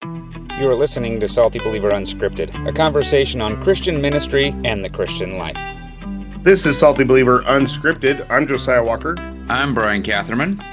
You are listening to Salty Believer Unscripted, a conversation on Christian ministry and the Christian life. This is Salty Believer Unscripted. I'm Josiah Walker. I'm Brian Catherman.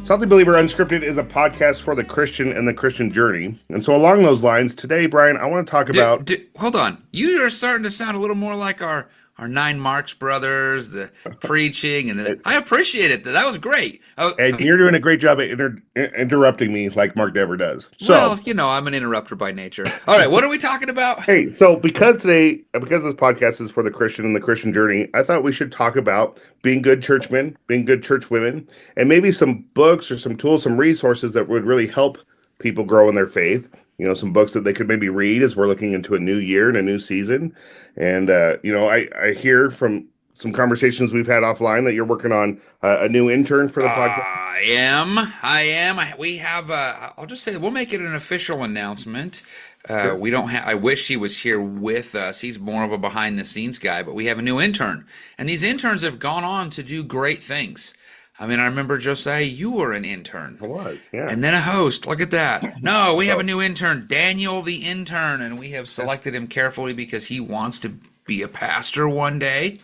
Salty Believer Unscripted is a podcast for the Christian and the Christian journey. And so along those lines, today, Brian, I want to talk about... Hold on. You are starting to sound a little more like our 9 March brothers, the preaching, and I appreciate it. That was great. And you're doing a great job at interrupting me like Mark Dever does. So, well, you know, I'm an interrupter by nature. All right, what are we talking about? Hey, so because this podcast is for the Christian and the Christian journey, I thought we should talk about being good churchmen, being good churchwomen, and maybe some books or some tools, some resources that would really help people grow in their faith. You know, some books that they could maybe read as we're looking into a new year and a new season. And, I hear from some conversations we've had offline that you're working on a new intern for the podcast. I am. We have, I'll just say that we'll make it an official announcement. Sure. I wish he was here with us. He's more of a behind the scenes guy, but we have a new intern. And these interns have gone on to do great things. I mean, I remember, Josiah, you were an intern. I was, yeah. And then a host. Look at that. No, we have a new intern, Daniel the intern, and we have selected him carefully because he wants to be a pastor one day.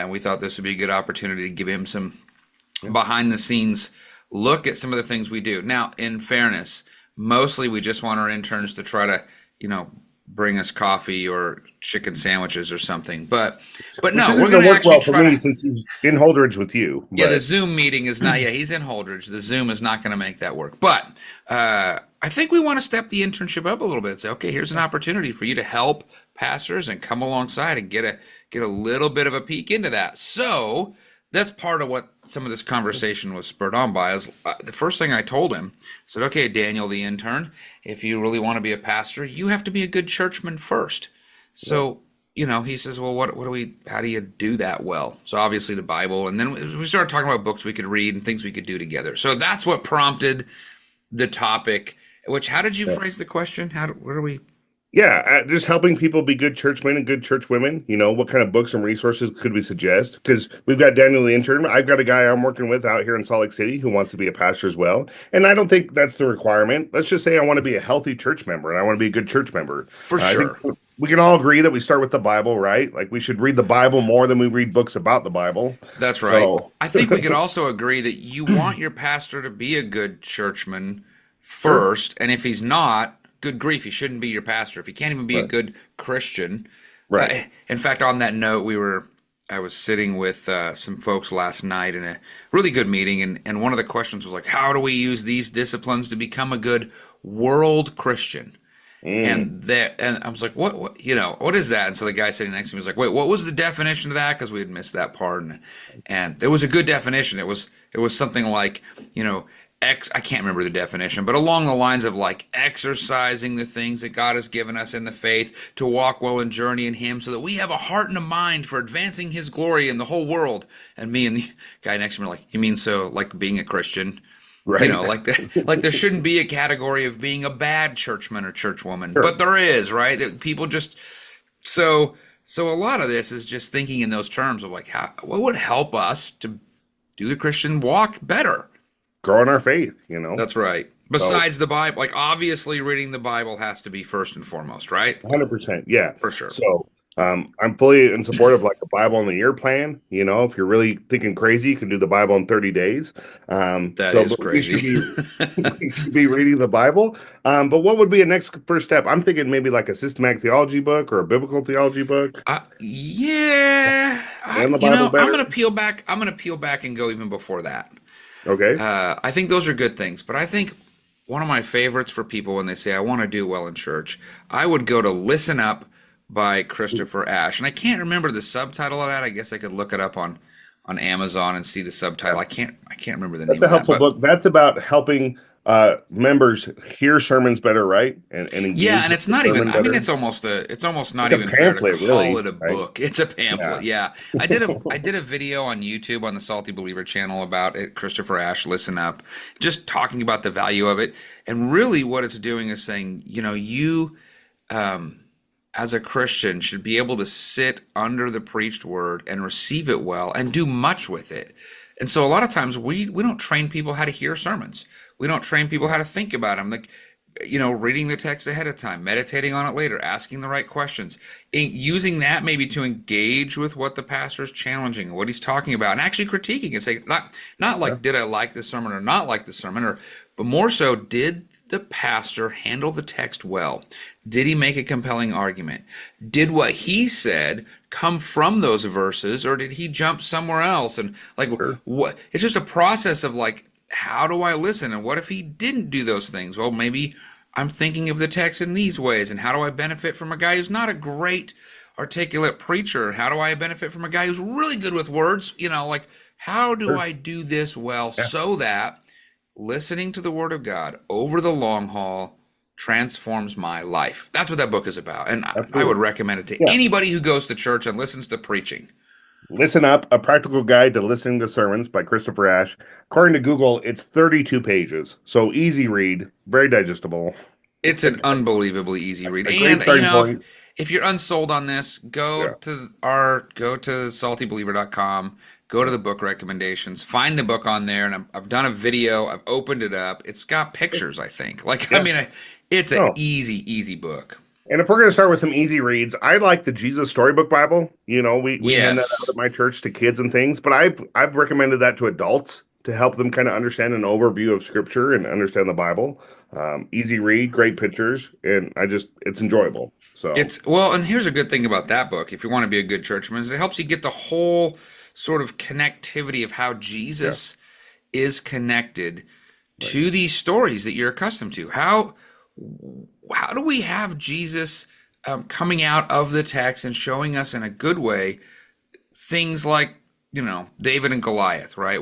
We thought this would be a good opportunity to give him some behind-the-scenes look at some of the things we do. Now, in fairness, mostly we just want our interns to try to, bring us coffee or chicken sandwiches or something. But no, we're going to actually well try to... since he's in Holdridge with you. But... Yeah, the Zoom meeting is not... Yeah, he's in Holdridge. The Zoom is not going to make that work. But I think we want to step the internship up a little bit and say, okay, here's an opportunity for you to help pastors and come alongside and get a little bit of a peek into that. So that's part of what some of this conversation was spurred on by. Is the first thing I told him, I said, okay, Daniel, the intern, if you really want to be a pastor, you have to be a good churchman first. So, he says, well, how do you do that well? So obviously the Bible. And then we started talking about books we could read and things we could do together. So that's what prompted the topic, how did you phrase the question? What are we... Yeah, just helping people be good churchmen and good churchwomen. What kind of books and resources could we suggest? Because we've got Daniel the intern. I've got a guy I'm working with out here in Salt Lake City who wants to be a pastor as well. And I don't think that's the requirement. Let's just say I want to be a healthy church member and I want to be a good church member. For sure. I think we can all agree that we start with the Bible, right? Like we should read the Bible more than we read books about the Bible. That's right. So. I think we could also agree that you want your pastor to be a good churchman first. Sure. And if he's not, good grief, he shouldn't be your pastor. If he can't even be a good Christian. Right. In fact, on that note, I was sitting with some folks last night in a really good meeting, and one of the questions was like, how do we use these disciplines to become a good world Christian? And I was like, what is that? And so the guy sitting next to me was like, wait, what was the definition of that? Because we had missed that part. And it was a good definition. It was something like, I can't remember the definition, but along the lines of like exercising the things that God has given us in the faith to walk well and journey in Him so that we have a heart and a mind for advancing His glory in the whole world. And me and the guy next to me were like, you mean so like being a Christian? Right. Like there shouldn't be a category of being a bad churchman or churchwoman, but there is, right? That people just, so a lot of this is just thinking in those terms of like, what would help us to do the Christian walk better? Grow in our faith, That's right. Besides the Bible, like obviously reading the Bible has to be first and foremost, right? 100%, yeah. For sure. So I'm fully in support of like a Bible in the year plan. If you're really thinking crazy, you can do the Bible in 30 days. That is crazy. We should be reading the Bible. But what would be a next first step? I'm thinking maybe like a systematic theology book or a biblical theology book. I'm going to peel back. I'm going to peel back and go even before that. Okay. I think those are good things, but I think one of my favorites for people when they say, I want to do well in church, I would go to Listen Up by Christopher Ash. And I can't remember the subtitle of that. I guess I could look it up on Amazon and see the subtitle. I can't remember the name of that. That's a helpful book. That's about helping members hear sermons better, right? And and it's not even. Better. I mean, it's almost not even fair to call it a book. It's a pamphlet. Yeah. I did a video on YouTube on the Salty Believer channel about it. Christopher Ash, Listen Up, just talking about the value of it, and really what it's doing is saying, you as a Christian should be able to sit under the preached word and receive it well and do much with it. And so a lot of times we don't train people how to hear sermons. We don't train people how to think about them. Like reading the text ahead of time, meditating on it later, asking the right questions, using that maybe to engage with what the pastor is challenging, what he's talking about, and actually critiquing and say, not like, did I like this sermon or not like this sermon, but more so, did the pastor handle the text well? Did he make a compelling argument? Did what he said come from those verses, or did he jump somewhere else? And what? It's just a process of how do I listen? And what if he didn't do those things? Well, maybe I'm thinking of the text in these ways. And how do I benefit from a guy who's not a great articulate preacher? How do I benefit from a guy who's really good with words? How do I do this well so that listening to the Word of God over the long haul transforms my life? That's what that book is about. And I would recommend it to anybody who goes to church and listens to preaching. Listen Up, A Practical Guide to Listening to Sermons by Christopher Ash. According to Google, it's 32 pages. So easy read, very digestible. It's an unbelievably easy read. And if you're unsold on this, go to SaltyBeliever.com, go to the book recommendations, find the book on there, and I've done a video, I've opened it up. It's got pictures, I think. It's an easy book. And if we're going to start with some easy reads, I like the Jesus Storybook Bible. We hand that out at my church to kids and things, but I've recommended that to adults to help them kind of understand an overview of Scripture and understand the Bible. Easy read, great pictures, and it's enjoyable. So and here's a good thing about that book, if you want to be a good churchman, is it helps you get the whole sort of connectivity of how Jesus is connected to these stories that you're accustomed to. How do we have Jesus coming out of the text and showing us in a good way things like, David and Goliath, right?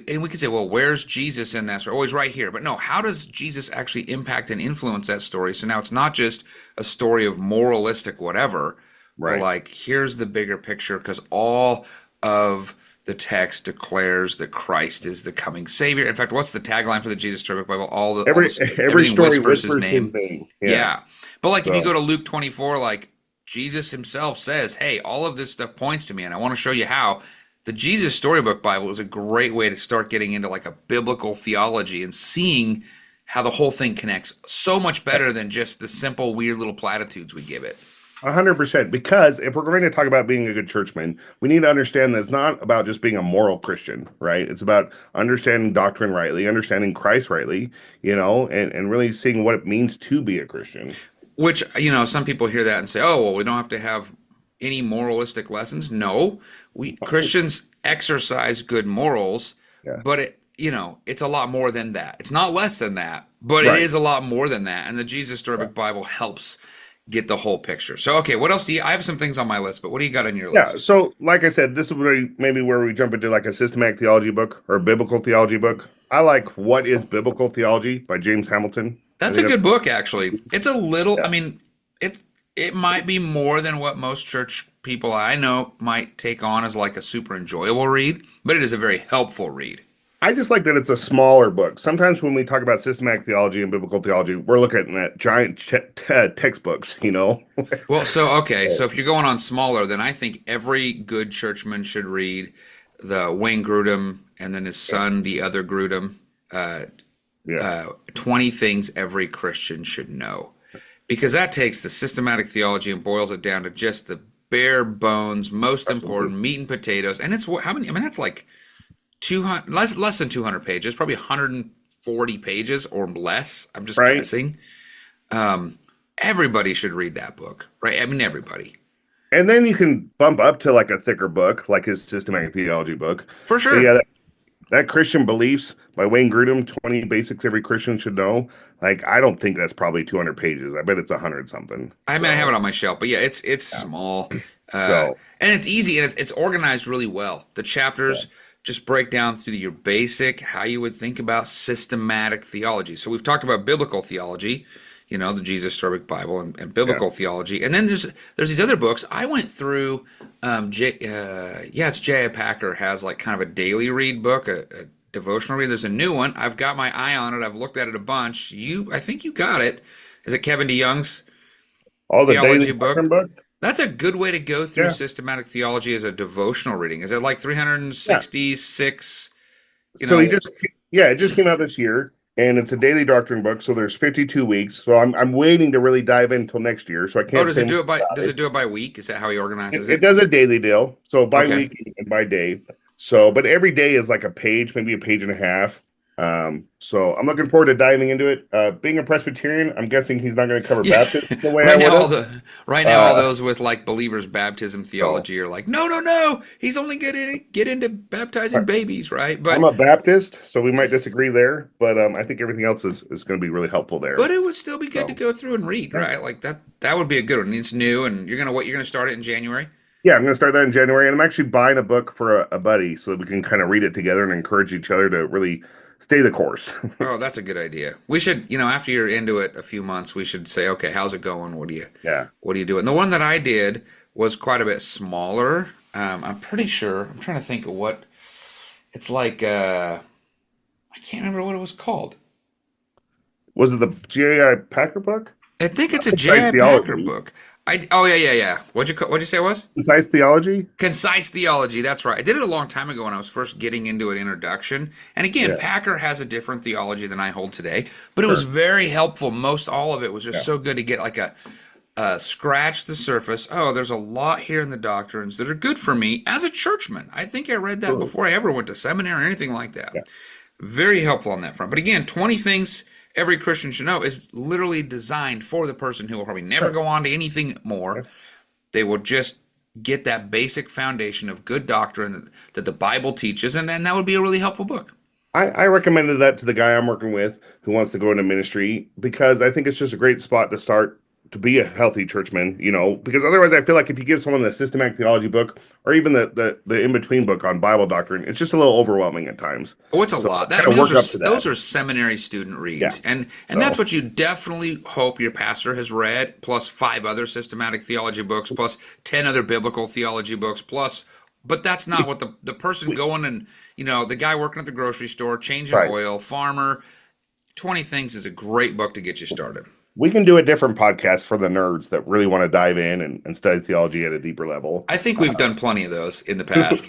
And we could say, well, where's Jesus in that story? Oh, he's right here. But no, how does Jesus actually impact and influence that story? So now it's not just a story of moralistic whatever, right? But here's the bigger picture, because all of the text declares that Christ is the coming Savior. In fact, what's the tagline for the Jesus Storybook Bible? Every story whispers his name. Yeah. But if you go to Luke 24, Jesus himself says, hey, all of this stuff points to me, and I want to show you how. The Jesus Storybook Bible is a great way to start getting into a biblical theology and seeing how the whole thing connects so much better than just the simple, weird little platitudes we give it. 100%. Because if we're going to talk about being a good churchman, we need to understand that it's not about just being a moral Christian, right? It's about understanding doctrine rightly, understanding Christ rightly, and really seeing what it means to be a Christian. Which, some people hear that and say, oh, well, we don't have to have any moralistic lessons. No, Christians exercise good morals, but it's a lot more than that. It's not less than that, but it is a lot more than that. And the Jesus Storybook Bible helps get the whole picture. So, okay, what else do you? I have some things on my list, but what do you got on your list? Yeah, so like I said, this is maybe where we jump into a systematic theology book or a biblical theology book. I like What is Biblical Theology by James Hamilton. That's a good book, actually. It's a little. I mean, it might be more than what most church people I know might take on as a super enjoyable read, but it is a very helpful read. I just like that it's a smaller book. Sometimes when we talk about systematic theology and biblical theology, we're looking at giant textbooks, Well, so if you're going on smaller, then I think every good churchman should read the Wayne Grudem and then his son, the other Grudem, 20 Things Every Christian Should Know. Because that takes the systematic theology and boils it down to just the bare bones, most important meat and potatoes. And it's how many? I mean, that's 200, less than 200 pages, probably 140 pages or less. I'm just guessing. Everybody should read that book, right? I mean, everybody. And then you can bump up to a thicker book, like his systematic theology book. For sure. But yeah, that Christian Beliefs by Wayne Grudem, 20 Basics Every Christian Should Know. I don't think that's probably 200 pages. I bet it's 100 something. I have it on my shelf, but yeah, it's small. And it's easy, and it's organized really well. The chapters just break down through your basic, how you would think about systematic theology. So we've talked about biblical theology, the Jesus Storybook Bible and biblical theology. And then there's these other books. I went through, it's J.I. Packer has kind of a daily read book, a devotional read. There's a new one. I've got my eye on it. I've looked at it a bunch. I think you got it. Is it Kevin DeYoung's theology book? That's a good way to go through systematic theology as a devotional reading. Is it 366? So it just came out this year. and it's a daily doctrine book. So there's 52 weeks. So I'm waiting to really dive in until next year. So I Oh, can't say much about does it do it by week? Is that how he organizes it it? does a daily deal, so by Okay. week and by day. So, but every day is like a page, maybe a page and a half. So I'm looking forward to diving into it. Being a Presbyterian, I'm guessing he's not going to cover Yeah. Baptist the way I would have. Right now all Uh, those with like believers baptism so theology are like, no, no, no. He's only gonna get into baptizing babies, right? I'm a Baptist, so we might disagree there, but I think everything else is going to be really helpful there. But it would still be good to So go through and read, yeah, right? Like that would be a good one. It's new and you're gonna start it in January. yeah, I'm going to start that in January, and I'm actually buying a book for a buddy so that we can kind of read it together and encourage each other to really stay the course. Oh, that's a good idea. We should, after you're into it a few months, we should say, okay, how's it going? Yeah. What do you do? And the one that I did was quite a bit smaller. I'm pretty sure. I'm trying to think of what it's like. I can't remember what it was called. Was it the J.I. Packer book? I think it's a Concise J.I. Packer theology. book. Oh yeah. What'd you say it was? Concise theology? Concise theology. That's right. I did it a long time ago when I was first getting into an introduction. And again, Yeah. Packer has a different theology than I hold today, but it Sure. was very helpful. Most all of it was just Yeah. so good to get like a scratch the surface. Oh, there's a lot here in the doctrines that are good for me as a churchman. I think I read that Sure. before I ever went to seminary or anything like that. Yeah. Very helpful on that front. But again, 20 things every Christian should know is literally designed for the person who will probably never Sure. go on to anything more. Yeah. They will just get that basic foundation of good doctrine that the Bible teaches, and then that would be a really helpful book. I recommended that to the guy I'm working with who wants to go into ministry because I think it's just a great spot to start to be a healthy churchman, because otherwise I feel like if you give someone the systematic theology book or even the in-between book on Bible doctrine, it's just a little overwhelming at times. Oh, it's a So lot. kind of work up to Those that. are seminary student Yeah. reads, and So, that's what you definitely hope your pastor has read, plus 5 other systematic theology books, plus 10 other biblical theology books, plus. But that's not what the person going and the guy working at the grocery store, changing right. oil, farmer. 20 Things is a great book to get you started. We can do a different podcast for the nerds that really want to dive in and study theology at a deeper level. I think we've done plenty of those in the past.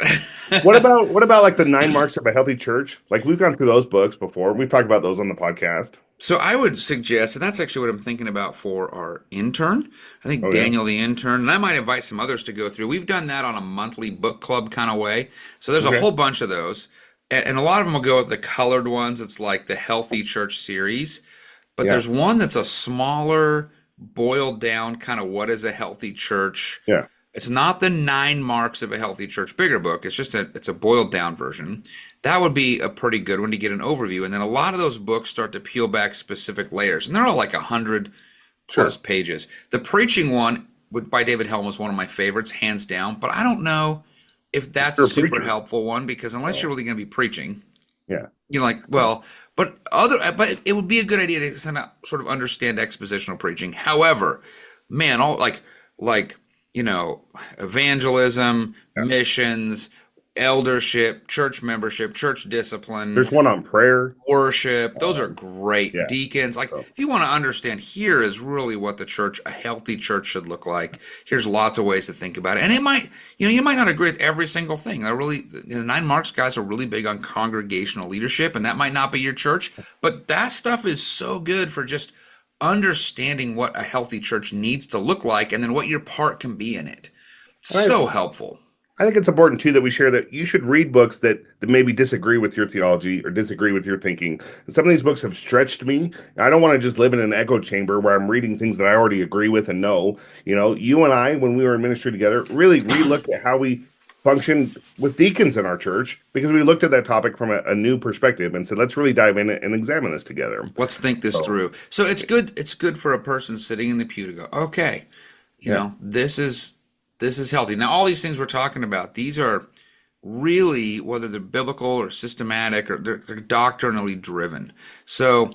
What about like the 9 marks of a healthy church? Like we've gone through those books before. We've talked about those on the podcast. So I would suggest, and that's actually what I'm thinking about for our intern. I think Oh, yeah. Daniel, the intern, and I might invite some others to go through. We've done that on a monthly book club kind of way. So there's a Okay. whole bunch of those. And a lot of them will go with the colored ones. It's like the Healthy Church series. But Yeah. there's one that's a smaller, boiled down kind of what is a healthy church. Yeah. It's not the 9 marks of a healthy church bigger book. It's a boiled down version. That would be a pretty good one to get an overview. And then a lot of those books start to peel back specific layers. And they're all like 100 plus Sure. pages. The preaching one by David Helm was one of my favorites, hands down. But I don't know if that's Sure, a super preaching. helpful one because unless Oh. you're really going to be preaching, Yeah. you're like, well, but it would be a good idea to sort of understand expositional preaching. However, man, all like evangelism, Yeah. missions, eldership, church membership, church discipline, There's one on prayer. worship. Those are great. Yeah. Deacons. Like, So- if you want to understand, here is really what a healthy church should look like. Here's lots of ways to think about it. And it might, you might not agree with every single thing. The 9 Marks guys are really big on congregational leadership, and that might not be your church. But that stuff is so good for just understanding what a healthy church needs to look like and then what your part can be in it. So helpful. I think it's important too that we share that you should read books that maybe disagree with your theology or disagree with your thinking. And some of these books have stretched me. I don't want to just live in an echo chamber where I'm reading things that I already agree with and know. You and I, when we were in ministry together, really relooked at how we function with deacons in our church because we looked at that topic from a new perspective and said, let's really dive in and examine this together. Let's think this through. So it's good for a person sitting in the pew to go, okay, this is healthy. Now, all these things we're talking about, these are really, whether they're biblical or systematic or they're doctrinally driven. So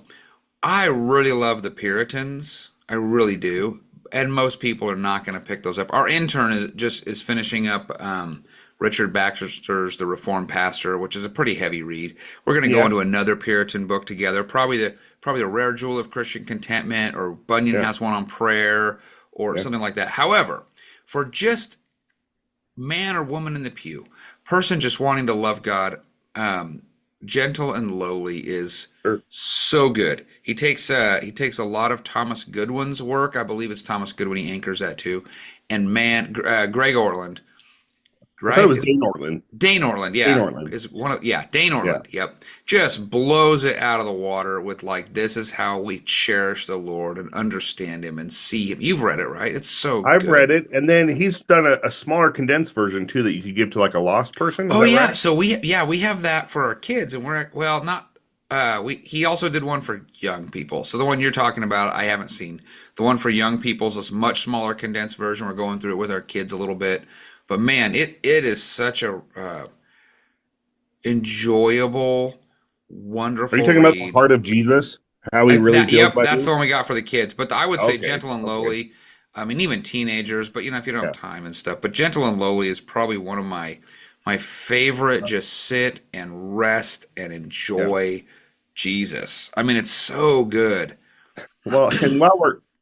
I really love the Puritans. I really do. And most people are not going to pick those up. Our intern is finishing up Richard Baxter's The Reformed Pastor, which is a pretty heavy read. We're going to go into another Puritan book together, probably the Rare Jewel of Christian Contentment, or Bunyan has one on prayer or something like that. However, for just man or woman in the pew, person just wanting to love God, Gentle and Lowly is Sure. so good. He takes a lot of Thomas Goodwin's work. I believe it's Thomas Goodwin he anchors that too. And man, Greg Orland, I thought it was right? Dane Orland. Dane Orland, Dane yeah, Orland. is one of Dane Yeah. Orland, yep. Just blows it out of the water with like this is how we cherish the Lord and understand Him and see Him. You've read it, right? It's so I've read good. it, and then he's done a smaller condensed version too that you could give to like a lost person. Is Oh that yeah, right? so we have that for our kids, and we're well not. He also did one for young people. So the one you're talking about, I haven't seen. The one for young people is a much smaller condensed version. We're going through it with our kids a little bit, but man, it is such a enjoyable, Are you wonderful talking about the read. heart of Jesus? How he really feels Yep, by that's you? the one we got for the kids. But I would say Okay. Gentle and Okay. Lowly. I mean, even teenagers. But if you don't Yeah. have time and stuff. But Gentle and Lowly is probably one of my favorite. Just sit and rest and Yeah. enjoy Jesus. I mean, it's so good. Well, and while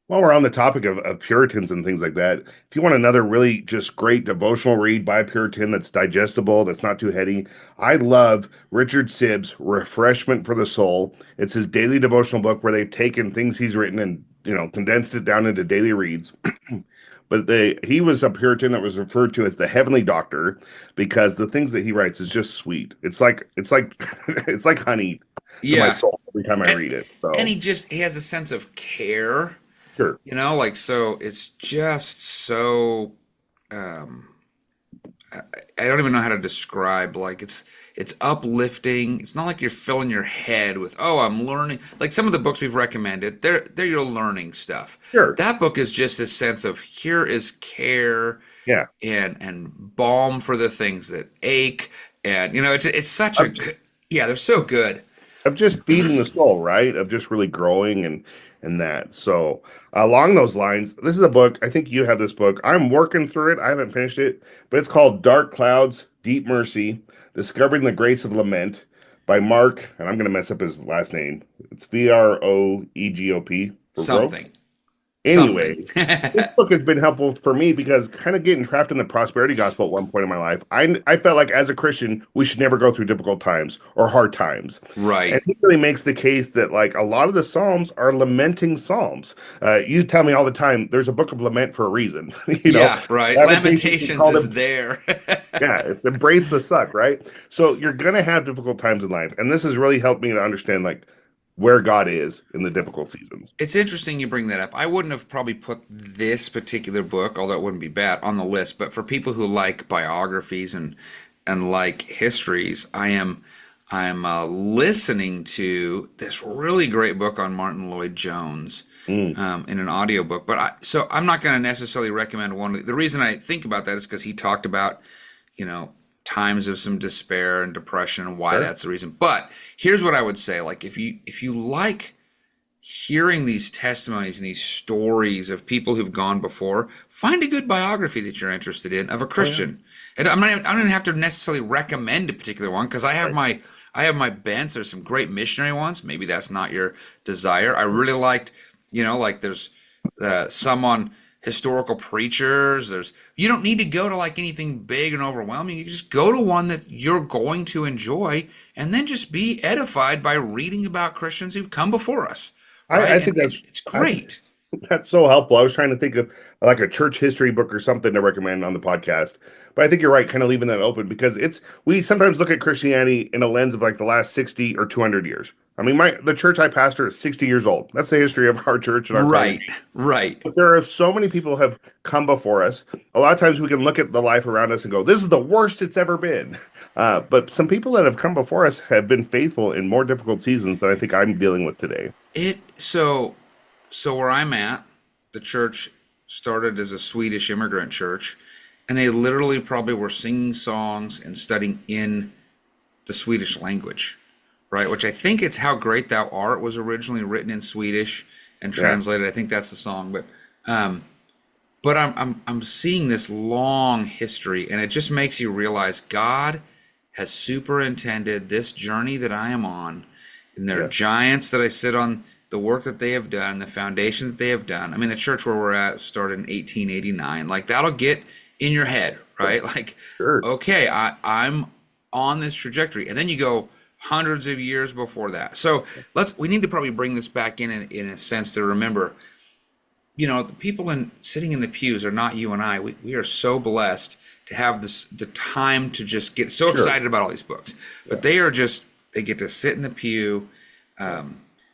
we're on the topic of Puritans and things like that, if you want another really just great devotional read by a Puritan that's digestible, that's not too heady, I love Richard Sibb's Refreshment for the Soul. It's his daily devotional book where they've taken things he's written and condensed it down into daily reads. But he was a Puritan that was referred to as the Heavenly Doctor because the things that he writes is just sweet. It's like it's like honey to my Yeah, soul every time I and, read it. and So he has a sense of care. sure. Like so. It's just so. Um, I don't even know how to describe. Like it's uplifting. It's not like you're filling your head with, oh, I'm learning. Like some of the books we've recommended, they're your learning stuff. Sure. That book is just a sense of here is care Yeah. and balm for the things that ache, and it's such a Of, good. Yeah, they're so good. of just feeding the soul, right? Of just really growing and that. So along those lines, this is a book. I think you have this book. I'm working through it. I haven't finished it, but it's called Dark Clouds, Deep Mercy, Discovering the Grace of Lament by Mark, and I'm going to mess up his last name. It's Vroegop for growth. Something. Anyway, Something. this book has been helpful for me because kind of getting trapped in the prosperity gospel at one point in my life, I felt like as a Christian, we should never go through difficult times or hard times. And Right. he really makes the case that like a lot of the Psalms are lamenting Psalms. You tell me all the time, there's a book of lament for a reason. Yeah, right. Lamentations is Lamentations called is there. yeah, it's embrace the suck, right? So you're gonna have difficult times in life. And this has really helped me to understand like where God is in the difficult seasons. It's interesting you bring that up. I wouldn't have probably put this particular book, although it wouldn't be bad, on the list. But for people who like biographies and like histories, I'm listening to this really great book on Martin Lloyd-Jones Mm, in an audiobook. So I'm not going to necessarily recommend one. The reason I think about that is because he talked about, times of some despair and depression and why sure. that's the reason. But here's what I would say: like if you like hearing these testimonies and these stories of people who've gone before, find a good biography that you're interested in of a Oh, yeah. Christian. And I don't even have to necessarily recommend a particular one because I have my bents. There's some great missionary ones. Maybe that's not your desire. I really liked, like there's some on historical preachers. You don't need to go to like anything big and overwhelming. You can just go to one that you're going to enjoy and then just be edified by reading about Christians who've come before us. Right? I think It's great. that's so helpful. I was trying to think of like a church history book or something to recommend on the podcast. But I think you're right, kind of leaving that open because we sometimes look at Christianity in a lens of like the last 60 or 200 years. I mean, the church I pastor is 60 years old. That's the history of our church and our Right, congregation. right. But there are so many people have come before us. A lot of times we can look at the life around us and go, this is the worst it's ever been. But some people that have come before us have been faithful in more difficult seasons than I think I'm dealing with today. So where I'm at, the church started as a Swedish immigrant church, and they literally probably were singing songs and studying in the Swedish language, right? Which I think it's How Great Thou Art was originally written in Swedish and Yeah. translated. I think that's the song, but I'm seeing this long history, and it just makes you realize God has superintended this journey that I am on, and there are Yeah. giants that I sit on, the work that they have done, the foundation that they have done. I mean, the church where we're at started in 1889. Like that'll get in your head, right? Like, Sure. okay, I'm on this trajectory, and then you go, hundreds of years before that. So we need to probably bring this back in a sense to remember, the people sitting in the pews are not you and I. We are so blessed to have the time to just get so excited about all these books. But they get to sit in the pew.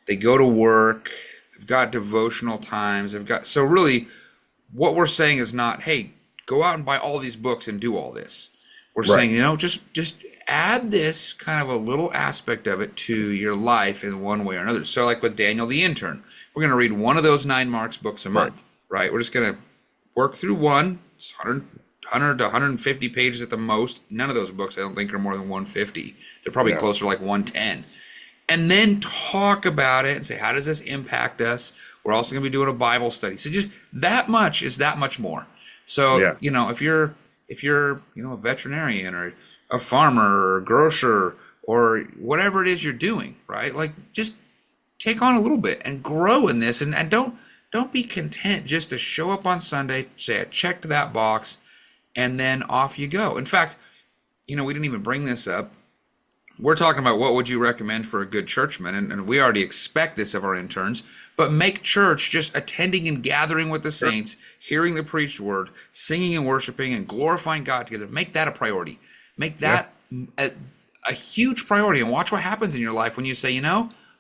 They go to work. They've got devotional times. So really what we're saying is not, hey, go out and buy all these books and do all this. We're saying, just add this kind of a little aspect of it to your life in one way or another. So like with Daniel the intern, we're going to read one of those 9 Marks books a month, right? We're just going to work through one. It's 100 to 150 pages at the most. None of those books I don't think are more than 150. They're probably closer to like 110. And then talk about it and say, how does this impact us? We're also going to be doing a Bible study. So just that much is that much more. So, if you're a veterinarian or a farmer or a grocer or whatever it is you're doing, right? Like just take on a little bit and grow in this, and don't be content just to show up on Sunday, say I checked that box, and then off you go. In fact, we didn't even bring this up. We're talking about what would you recommend for a good churchman, and we already expect this of our interns, but make church just attending and gathering with the saints, hearing the preached word, singing and worshiping and glorifying God together. Make that a priority. Make that a huge priority, and watch what happens in your life when you say,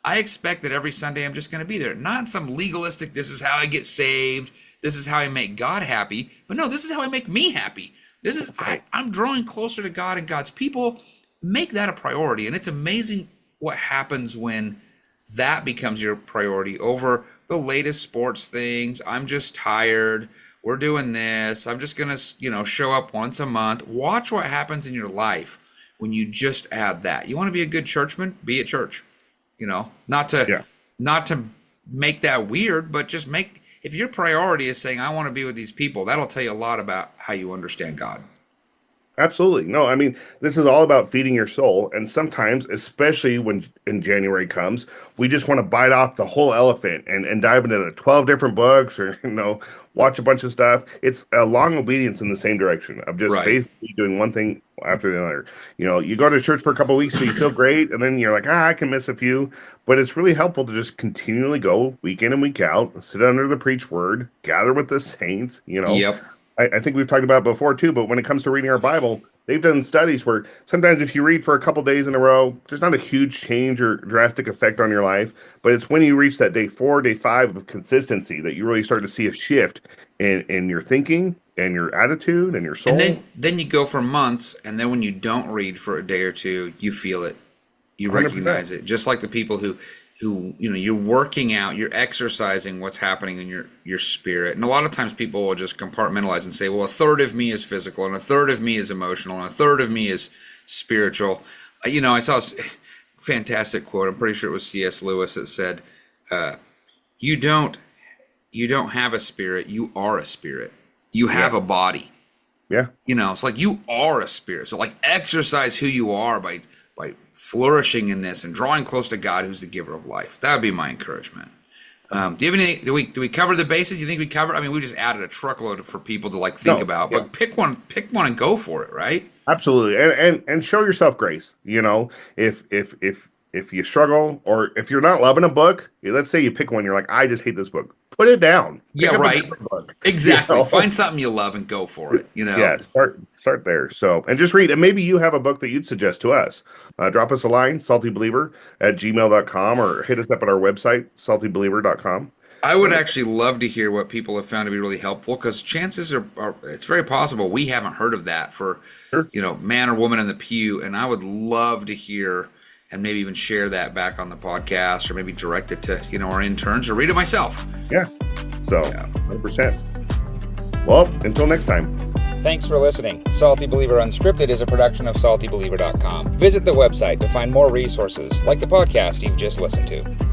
I expect that every Sunday I'm just going to be there. Not some legalistic, this is how I get saved, this is how I make God happy, but no, this is how I make me happy. This is, I'm drawing closer to God and God's people. Make that a priority, and it's amazing what happens when that becomes your priority over the latest sports things. I'm just tired. We're doing this. I'm just going to, show up once a month. Watch what happens in your life when you just add that. You want to be a good churchman? Be at church. Not to make that weird, but just if your priority is saying, I want to be with these people, that'll tell you a lot about how you understand God. Absolutely. No, I mean, this is all about feeding your soul. And sometimes, especially when January comes, we just want to bite off the whole elephant and dive into 12 different books or, watch a bunch of stuff. It's a long obedience in the same direction of just faithfully doing one thing after the other. You go to church for a couple of weeks, so you feel great. And then you're like, I can miss a few. But it's really helpful to just continually go week in and week out, sit under the preached word, gather with the saints, Yep. I think we've talked about it before too, but when it comes to reading our Bible, they've done studies where sometimes if you read for a couple days in a row, there's not a huge change or drastic effect on your life, but it's when you reach that day 4, day 5 of consistency that you really start to see a shift in your thinking and your attitude and your soul. And then you go for months, and then when you don't read for a day or two, you feel it. You 100%. Recognize it. Just like the people who you're working out, you're exercising what's happening in your spirit. And a lot of times people will just compartmentalize and say, well, a third of me is physical, and a third of me is emotional, and a third of me is spiritual. I saw a fantastic quote. I'm pretty sure it was C.S. Lewis that said, you don't have a spirit, you are a spirit. You have a body. Yeah. It's like you are a spirit. So like exercise who you are by flourishing in this and drawing close to God, who's the giver of life. That would be my encouragement. Do you have any? Do we cover the bases? You think we covered? I mean, we just added a truckload for people to think about. But pick one and go for it, right? Absolutely, and show yourself grace. If you struggle or if you're not loving a book, let's say you pick one, you're like, I just hate this book. Put it down. Pick up a book, exactly. Find something you love and go for it. Yeah, start there. So, and just read. And maybe you have a book that you'd suggest to us. Drop us a line, SaltyBeliever@gmail.com, or hit us up at our website, SaltyBeliever.com. I would actually love to hear what people have found to be really helpful, because chances are it's very possible we haven't heard of that for, man or woman in the pew. And I would love to hear and maybe even share that back on the podcast, or maybe direct it to, our interns, or read it myself. Yeah. So 100%. Well, until next time. Thanks for listening. Salty Believer Unscripted is a production of SaltyBeliever.com. Visit the website to find more resources like the podcast you've just listened to.